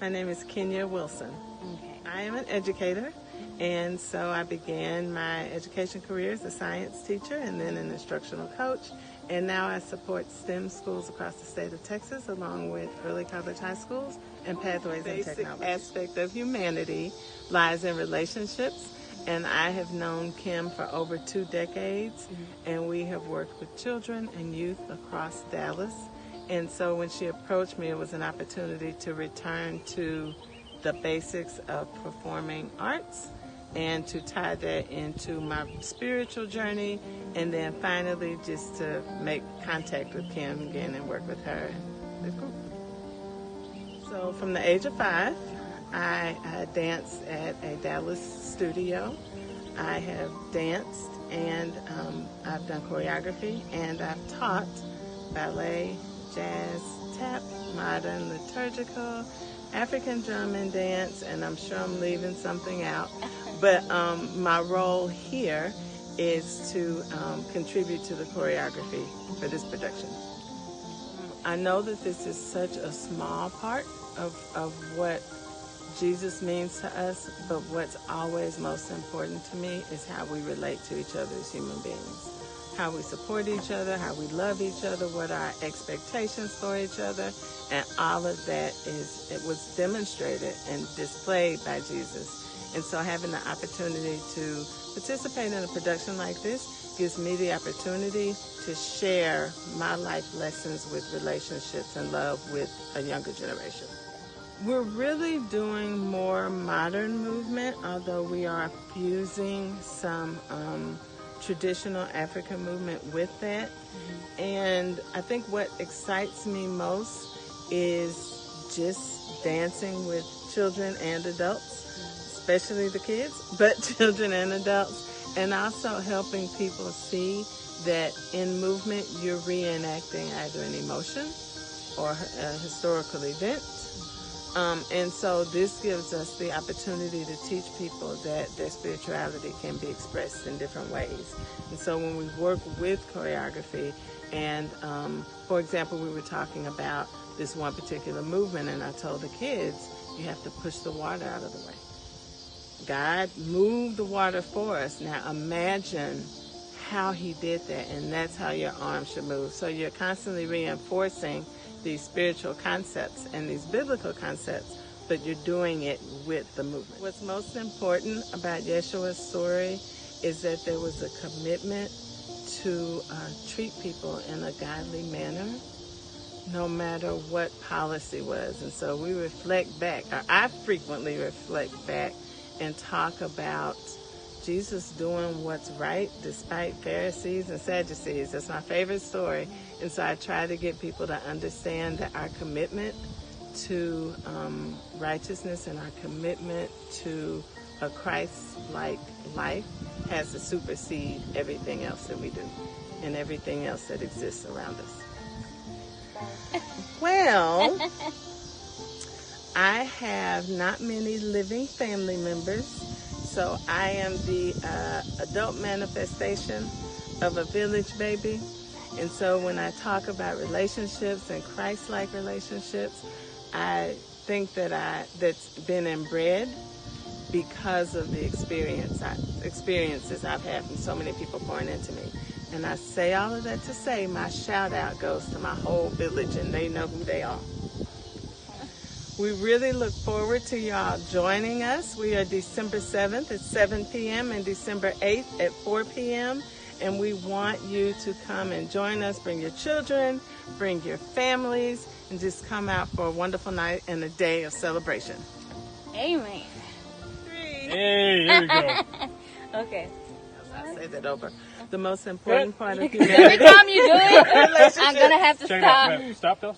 My name is Kenya Wilson. Okay. I am an educator, and so I began my education career as a science teacher and then an instructional coach. And now I support STEM schools across the state of Texas, along with early college high schools and pathways in technology. The basic aspect of humanity lies in relationships. And I have known Kim for over 2 decades, and we have worked with children and youth across Dallas. And so when she approached me, it was an opportunity to return to the basics of performing arts and to tie that into my spiritual journey, and then finally just to make contact with Kim again and work with her and the group. So from the age of 5, I danced at a Dallas studio. I have danced and I've done choreography, and I've taught ballet, jazz, tap, modern, liturgical, African drum and dance, and I'm sure I'm leaving something out. But my role here is to contribute to the choreography for this production. I know that this is such a small part of what Jesus means to us, but what's always most important to me is how we relate to each other as human beings. How we support each other, how we love each other, what our expectations for each other, and all of that it was demonstrated and displayed by Jesus. And so having the opportunity to participate in a production like this gives me the opportunity to share my life lessons with relationships and love with a younger generation. We're really doing more modern movement, although we are fusing some traditional African movement with that. And I think what excites me most is just dancing with children and adults, especially the kids, but children and adults, and also helping people see that in movement you're reenacting either an emotion or a historical event. And so this gives us the opportunity to teach people that their spirituality can be expressed in different ways. And so when we work with choreography, and for example, we were talking about this one particular movement, and I told the kids, you have to push the water out of the way. God moved the water for us. Now imagine how he did that, and that's how your arms should move. So you're constantly reinforcing these spiritual concepts and these biblical concepts, but you're doing it with the movement. What's most important about Yeshua's story is that there was a commitment to treat people in a godly manner, no matter what policy was. And so we reflect back, or I frequently reflect back and talk about Jesus doing what's right despite Pharisees and Sadducees. That's my favorite story. And so I try to get people to understand that our commitment to righteousness and our commitment to a Christ-like life has to supersede everything else that we do and everything else that exists around us. Well, I have not many living family members, so I am the adult manifestation of a village baby. And so when I talk about relationships and Christ-like relationships, I think that that's been inbred because of the experiences I've had from so many people pouring into me. And I say all of that to say my shout out goes to my whole village, and they know who they are. We really look forward to y'all joining us. We are December 7th at 7 p.m. and December 8th at 4 p.m. And we want you to come and join us. Bring your children, bring your families, and just come out for a wonderful night and a day of celebration. Amen. 3. Hey, here we go. Okay. I'll say that over. The most important part of humanity. Every time you do it, I'm going to have to Check it stop. out. Stop though.